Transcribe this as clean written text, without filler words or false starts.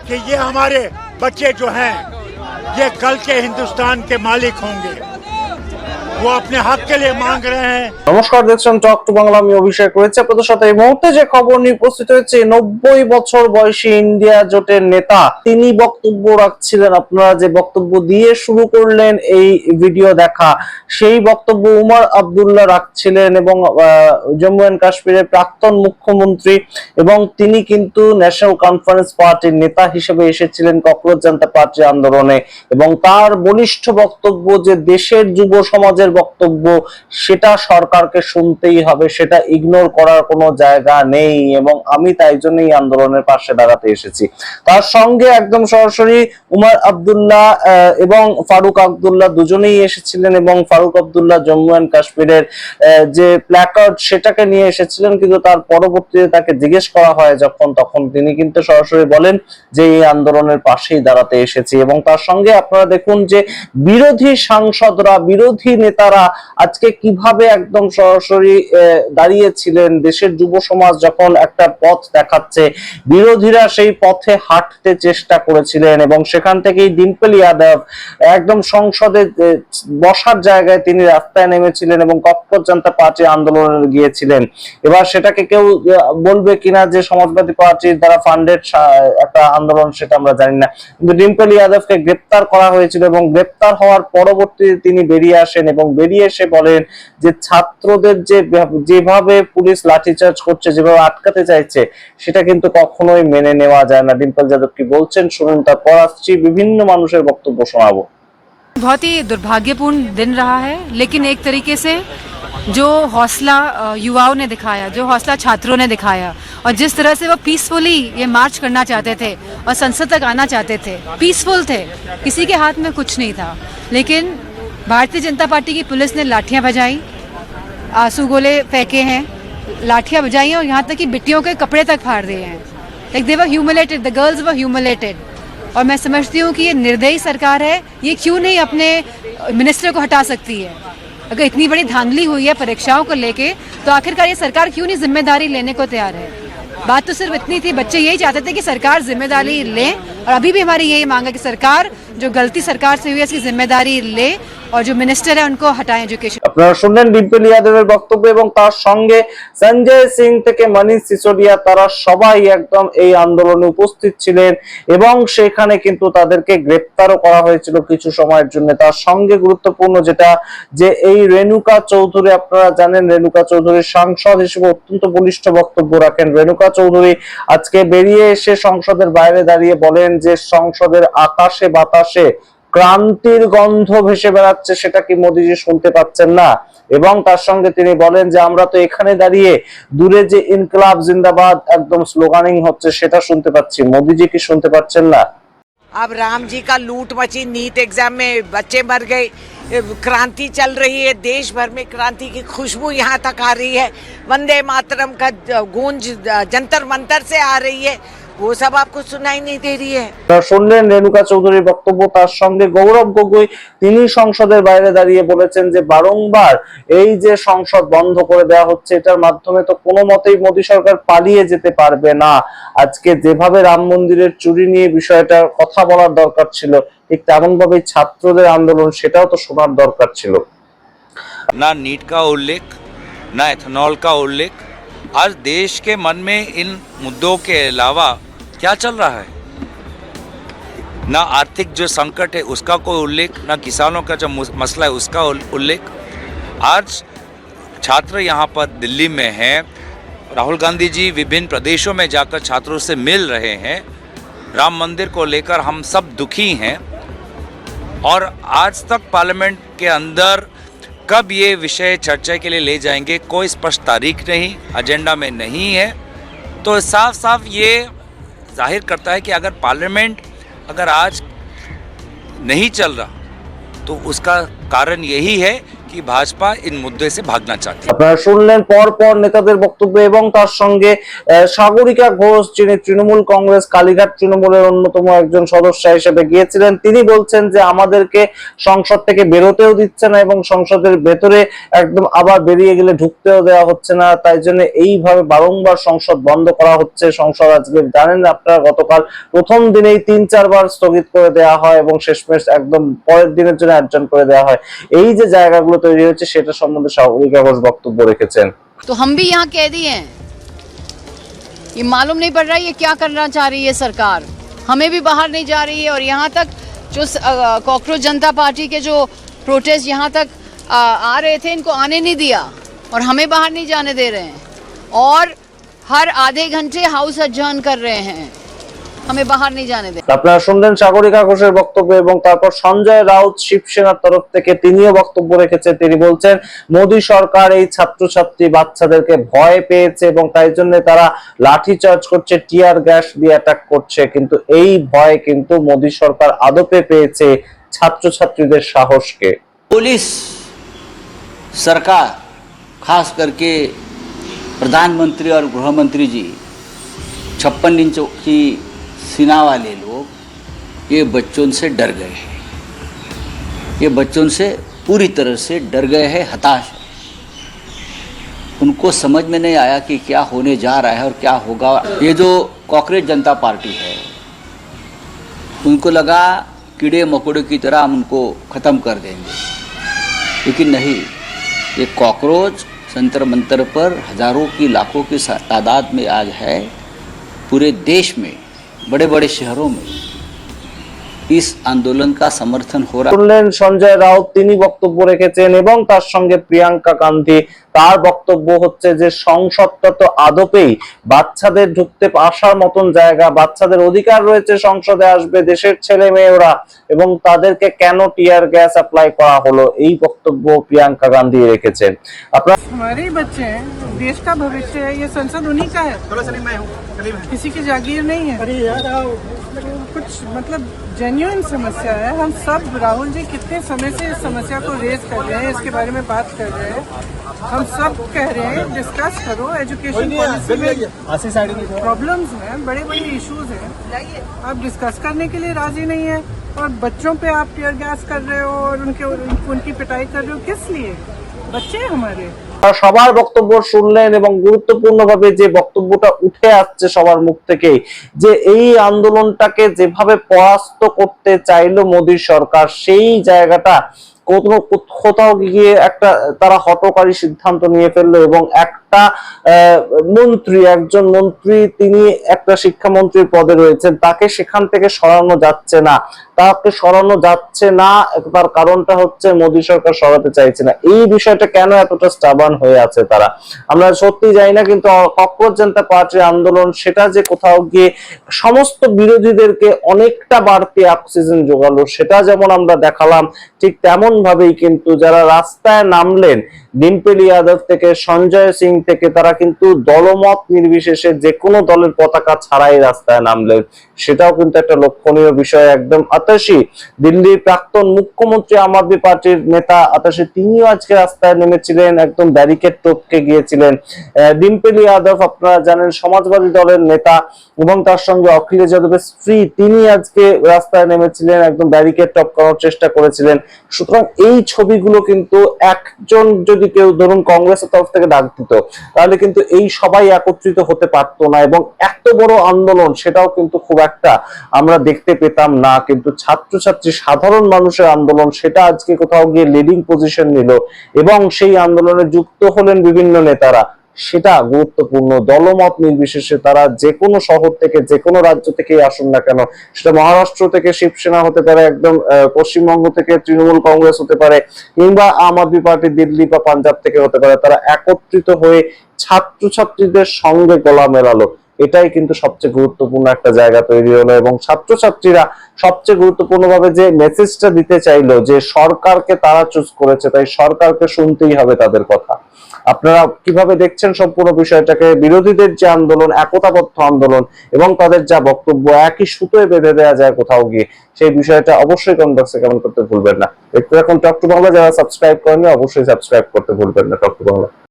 कि ये हमारे बच्चे जो हैं ये कल के हिंदुस्तान के मालिक होंगे। वो अपने हक के लिए मांग रहे हैं। নমস্কার, দেখছেন টক টু বাংলা। আমি অভিষেক রয়েছে আপনাদের সাথে। এই মুহূর্তে যে খবর নিয়ে উপস্থিত হয়েছে, 90 বছর বয়সী ইন্ডিয়া জোটের নেতা তিনি বক্তব্য রাখছিলেন। আপনারা যে বক্তব্য দিয়ে শুরু করলেন এই ভিডিও দেখা, সেই বক্তব্য উমর আব্দুল্লাহ রাখছিলেন এবং জম্মু এন্ড কাশ্মীরের প্রাক্তন মুখ্যমন্ত্রী, এবং তিনি কিন্তু ন্যাশনাল কনফারেন্স পার্টির নেতা হিসেবে এসেছিলেন ককরোচ জনতা পার্টি আন্দোলনে, এবং তার বলিষ্ঠ বক্তব্য যে দেশের যুব সমাজের বক্তব্য সেটা সরকারকে শুনতেই হবে, সেটা ইগনোর করার কোনো জায়গা নেই, এবং আমি তাই জন্যই আন্দোলনের পাশে দাঁড়াতে এসেছি। তার সঙ্গে একদম সরাসরি উমর আব্দুল্লাহ এবং ফারুক আব্দুল্লাহ দুজনেই এসেছিলেন, এবং ফারুক আব্দুল্লাহ জম্মু এন্ড কাশ্মীরের যে প্ল্যাকার্ড সেটাকে নিয়ে এসেছিলেন, কিন্তু তার পরবর্তীতে তাকে জিজ্ঞেস করা হয় যখন, তখন তিনি কিন্তু সরাসরি বলেন যে এই আন্দোলনের পাশেই দাঁড়াতে এসেছি। এবং তার সঙ্গে আপনারা দেখুন যে বিরোধী সাংসদরা, বিরোধী নেতারা আজকে কিভাবে একদম সরাসরি দাঁড়িয়েছিলেন। দেশের যুব সমাজ যখন একটা পথ দেখাচ্ছে, বিরোধীরা সেই পথে হাঁটতে চেষ্টা করেছিলেন, এবং সেখান থেকেই ডিম্পল ইয়াদব একদম সংসদে বসার জায়গায় তিনি রাস্তায় নেমেছিলেন এবং ককরোচ জনতা পার্টি আন্দোলনে গিয়েছিলেন। এবার সেটাকে কেউ বলবে কিনা যে সমাজবাদী পার্টির দ্বারা ফান্ডেড একটা আন্দোলন, সেটা আমরা জানি না, কিন্তু ডিম্পল ইয়াদবকে গ্রেপ্তার করা হয়েছিল, এবং গ্রেপ্তার হওয়ার পরবর্তীতে তিনি বেরিয়ে আসেন এবং বেরিয়ে এসে বলেন যে ছাত্রদের যেভাবে পুলিশ লাঠিচার্জ করছে, যেভাবে আটকাতে চাইছে, সেটা কিন্তু কখনোই মেনে নেওয়া যায় না। ডিম্পল যাদব কি বলছেন শুনুন, তারপর আসছি বিভিন্ন মানুষের বক্তব্য শোনাবো। बहुत ही दुर्भाग्यपूर्ण दिन रहा है, लेकिन एक तरीके से जो हौसला युवाओं ने दिखाया, जो हौसला छात्रों ने दिखाया, और जिस तरह से वो पीसफुली ये मार्च करना चाहते थे और संसद तक आना चाहते थे, पीसफुल थे, किसी के हाथ में कुछ नहीं था, लेकिन भारतीय जनता पार्टी की पुलिस ने लाठियां बजाई, आंसू गोले फेंके हैं, लाठियां बजाई हैं, और यहाँ तक कि बिटियों के कपड़े तक फाड़ दिए हैं। Like they were humiliated, the girls were humiliated. और मैं समझती हूँ कि ये निर्दयी सरकार है, ये क्यों नहीं अपने मिनिस्टर को हटा सकती है? अगर इतनी बड़ी धांधली हुई है परीक्षाओं को लेके, तो आखिरकार ये सरकार क्यों नहीं जिम्मेदारी लेने को तैयार है? बात तो सिर्फ इतनी थी, बच्चे यही चाहते थे कि सरकार जिम्मेदारी ले, और अभी भी हमारी यही मांग है कि सरकार जो गलती सरकार से हुई है इसकी जिम्मेदारी ले, और जो मिनिस्टर है उनको हटाएं एजुकेशन। আপনারা শুনলেন ডিম্পল ইয়াদবের বক্তব্য, এবং তার সঙ্গে সঞ্জয় সিং থেকে মনীষ সিসোদিয়া, তারা সবাই একদম এই আন্দোলনে উপস্থিত ছিলেন, এবং সেখানে কিন্তু তাদেরকে গ্রেপ্তারও করা হয়েছিল কিছু সময়ের জন্য। তার সঙ্গে গুরুত্বপূর্ণ যেটা, যে এই রেণুকা চৌধুরী, আপনারা জানেন রেণুকা চৌধুরী সাংসদ হিসেবে অত্যন্ত বলিষ্ঠ বক্তব্য রাখেন। রেণুকা চৌধুরী আজকে বেরিয়ে এসে সংসদের বাইরে দাঁড়িয়ে বলেন যে সংসদের আকাশে বাতাসে ক্রান্তির গন্ধ ভেসে বেড়াচ্ছে, সেটা কি মোদিজি শুনতে পাচ্ছেন না? এবং তার সঙ্গে তিনি বলেন যে আমরা তো এখানে দাঁড়িয়ে দূরে যে ইনকলাব জিন্দাবাদ একদম স্লোগানিং হচ্ছে সেটা শুনতে পাচ্ছি, মোদিজি কি শুনতে পাচ্ছেন না? अब राम जी का लूट मची, नीट एग्जाम में बच्चे मर गए, क्रांति चल रही है, देश भर में क्रांति की खुशबू यहाँ तक आ रही है, वंदे मातरम का गूंज जंतर मंतर से आ रही है, वो सब आपको सुनाई नहीं दे रही है। শুনলেন রেণুকা চৌধুরীর বক্তব্য। তার সঙ্গে গৌরব গগৈ, তিনি সংসদের বাইরে দাঁড়িয়ে বলেছেন যে বারংবার এই যে সংসদ বন্ধ করে দেওয়া হচ্ছে, এটার মাধ্যমে তো কোনো মতেই মোদী সরকার পালিয়ে যেতে পারবে না। আজকে যেভাবে রাম মন্দিরের চুরি নিয়ে বিষয়টা কথা বলার দরকার ছিল, ঠিক তেমন ভাবে ছাত্রদের আন্দোলন সেটাও তো শোনার দরকার ছিল। ना नीट का उल्लेख, ना एथेनॉल का उल्लेख। आज देश के मन में इन मुद्दों के अलावा क्या चल रहा है? ना आर्थिक जो संकट है उसका कोई उल्लेख, ना किसानों का जो मसला है उसका उल्लेख। आज छात्र यहाँ पर दिल्ली में हैं, राहुल गांधी जी विभिन्न प्रदेशों में जाकर छात्रों से मिल रहे हैं। राम मंदिर को लेकर हम सब दुखी हैं, और आज तक पार्लियामेंट के अंदर कब ये विषय चर्चा के लिए ले जाएंगे कोई स्पष्ट तारीख नहीं, एजेंडा में नहीं है। तो साफ साफ ये जाहिर करता है कि अगर पार्लियामेंट अगर आज नहीं चल रहा, तो उसका कारण यही है कि कि भाजपा इन मुद्दे से भागना चाहती है। আপনারা শুনলেন পর পর নেতাদের বক্তব্য এবং তার সঙ্গে সাগরিকা ঘোষ, যিনি তৃণমূল কংগ্রেস কালীঘাট তৃণমূলের অন্যতম একজন সদস্য হিসেবে গিয়েছিলেন, তিনি বলছেন যে আমাদেরকে সংসদ থেকে বেরোতেও দিচ্ছে না এবং সংসদের ভেতরে একদম আবার বেরিয়ে গেলে ঢুকতেও দেওয়া হচ্ছে না। তাই জন্য এইভাবে বারংবার সংসদ বন্ধ করা হচ্ছে। সংসদ আজকে জানেন আপনারা গতকাল প্রথম দিনেই 3-4 বার স্থগিত করে দেওয়া হয় এবং শেষমেশ একদম পরের দিনের জন্য অ্যাডজন করে দেওয়া হয়। এই যে জায়গাগুলো তৈরি হচ্ছে সেটা সম্বন্ধে সাগরিকা ঘোষ বক্তব্য রেখেছেন। तो हम भी यहाँ कैदी हैं। ये मालूम नहीं पड़ रहा है ये क्या करना चाह रही है सरकार। हमें भी बाहर नहीं जा रही है और यहाँ तक जो कॉकरोच जनता पार्टी के जो प्रोटेस्ट यहाँ तक आ रहे थे, इनको आने नहीं दिया और हमें बाहर नहीं जाने दे रहे हैं और हर आधे घंटे हाउस अडजर्न कर रहे हैं, हमें बाहर नहीं जाने दे। আপনারা শুনলেন সাগরিকা ঘোষের বক্তব্য এবং তারপর সঞ্জয় রাউত শিবসেনার তরফ থেকে তিনিও বক্তব্য রেখেছেন। তিনি বলছেন মোদী সরকার এই ছাত্রছাত্রী বাচ্চাদেরকে ভয় পেয়েছে এবং তাই জন্য তারা লাঠিচার্জ করছে, টিয়ার গ্যাস দিয়ে অ্যাটাক করছে, কিন্তু এই ভয় কিন্তু মোদী সরকার আদপে পেয়েছে ছাত্রছাত্রীদের সাহসকে। पुलिस सरकार खास करके प्रधानमंत्री और गृह मंत्री जी 56 इंच की सीना वाले लोग ये बच्चों से डर गए हैं। ये बच्चों से पूरी तरह से डर गए हैं, हताश हैं। उनको समझ में नहीं आया कि क्या होने जा रहा है और क्या होगा। ये जो कॉकरोच जनता पार्टी है, उनको लगा कीड़े मकोड़े की तरह हम उनको ख़त्म कर देंगे, लेकिन नहीं। ये कॉकरोच जंतर मंतर पर हजारों की लाखों की तादाद में आज है। पूरे देश में बड़े बड़े शहरों में इस आंदोलन का समर्थन हो रहा है। শুনলেন সঞ্জয় রাউত, তিনি বক্তব্য রেখেছেন এবং তার সঙ্গে প্রিয়াঙ্কা গান্ধী, তার বক্তব্য হচ্ছে যে সংসদটা তো আদপেই বাচ্চাদের ঢুকতে আসার মতন জায়গা, বাচ্চাদের অধিকার রয়েছে সংসদে আসবে, দেশের ছেলে মেয়েরা, এবং তাদেরকে কেন টিয়ার গ্যাস অ্যাপ্লাই করা হলো, এই বক্তব্য প্রিয়াঙ্কা গান্ধী রেখেছেন। আপনারা हमारे ही बच्चे हैं, देश का भविष्य है, ये संसद उन्हीं का है, किसी की जागीर नहीं है। कुछ मतलब जेन्युइन समस्या है। हम सब, राहुल जी कितने समय से इस समस्या को रेज कर रहे हैं, इसके बारे में बात कर रहे हैं, हम सब कह रहे हैं डिस्कस करो। एजुकेशन पॉलिसी में प्रॉब्लम्स हैं, बड़े बड़े इश्यूज हैं, आप डिस्कस करने के लिए राजी नहीं है और बच्चों पे आप टीयर गैस कर रहे हो और उनकी पिटाई कर रहे हो, किस लिए? बच्चे हमारे। সবার বক্তব্য শুনলেন এবং গুরুত্বপূর্ণভাবে যে বক্তব্যটা উঠে আসছে সবার মুখ থেকে, যে এই আন্দোলনটাকে যেভাবে পরাস্ত করতে চাইলো মোদী সরকার, সেই জায়গাটা কোথাও গিয়ে একটা তারা হঠকারী সিদ্ধান্ত নিয়ে ফেললো এবং একটা একজন মন্ত্রী, তিনি একটা শিক্ষামন্ত্রীর পদে রয়েছেন, তাকে সেখান থেকে সরানো যাচ্ছে না। তার কারণটা হচ্ছে মোদী সরকার সরাতে চাইছে না। এই বিষয়টা কেন এতটা স্টাবার্ন হয়ে আছে তারা, আমরা সত্যি জানি না, কিন্তু ককরোচ জনতা পার্টির আন্দোলন সেটা যে কোথাও গিয়ে সমস্ত বিরোধীদেরকে অনেকটা বাড়তি অক্সিজেন যোগালো, সেটা যেমন আমরা দেখালাম, ঠিক তেমন ভাবেই কিন্তু যারা রাস্তায় নামলেন, ডিম্পেল যাদব থেকে সঞ্জয় সিং থেকে, তারা কিন্তু দলমত নির্বিশেষে যে কোনো দলের পতাকা ছাড়াই রাস্তায় নামলেন, সেটাও কিন্তু একটা লক্ষণীয় বিষয়। একদম আতাশি, দিল্লির প্রাক্তন মুখ্যমন্ত্রী আম আদমি পার্টির নেতা আতাশি, তিনিও আজকে রাস্তায় নেমেছিলেন, একদম ব্যারিকেড টপকে গিয়েছিলেন। ডিম্পেল যাদব আপনারা জানেন সমাজবাদী দলের নেতা এবং তার সঙ্গে অখিলেশ যাদবের স্ত্রী, তিনি আজকে রাস্তায় নেমেছিলেন, একদম ব্যারিকেড টপকানোর চেষ্টা করেছিলেন। সুতরাং এই ছবিগুলো কিন্তু একজন যদি কেউ ধরুন কংগ্রেসের তরফ থেকে ডাক দিত, তাহলে কিন্তু এই সবাই একত্রিত হতে পারতো না এবং এত বড় আন্দোলন সেটাও কিন্তু খুব একটা আমরা দেখতে পেতাম না। কিন্তু ছাত্রছাত্রী সাধারণ মানুষের আন্দোলন, সেটা আজকে কোথাও গিয়ে লিডিং পজিশন নিল এবং সেই আন্দোলনে যুক্ত হলেন বিভিন্ন নেতারা, সেটা গুরুত্বপূর্ণ। দলমত নির্বিশেষে তারা যে কোনো শহর থেকে, যে কোনো রাজ্য থেকেই আসুন না কেন, সেটা মহারাষ্ট্র থেকে শিবসেনা হতে পারে, একদম পশ্চিমবঙ্গ থেকে তৃণমূল কংগ্রেস হতে পারে, কিংবা আম আদমি পার্টি দিল্লি বা পাঞ্জাব থেকে হতে পারে, তারা একত্রিত হয়ে ছাত্রছাত্রীদের সঙ্গে গলা মেলালো। এটাই কিন্তু সবচেয়ে গুরুত্বপূর্ণ একটা জায়গা তৈরি হলো। এবং ছাত্রছাত্রীরা সবচেয়ে গুরুত্বপূর্ণভাবে যে মেসেজটা দিতে চাইলো যে সরকারকে তারা চুজ করেছে, তাই সরকারকে শুনতেই হবে তাদের কথা। আপনারা কিভাবে দেখছেন সম্পূর্ণ বিষয়টাকে? বিরোধীদের যে আন্দোলন, একতাবদ্ধ আন্দোলন এবং তাদের যা বক্তব্য একই সুতোয় বেঁধে দেওয়া যায় কোথাও গিয়ে, সেই বিষয়টা অবশ্যই কমেন্ট বক্সে কমেন্ট করতে ভুলবেন না। দেখতে থাকুন টক টু বাংলা। যারা সাবস্ক্রাইব করেননি অবশ্যই সাবস্ক্রাইব করতে ভুলবেন না টক টু বাংলা।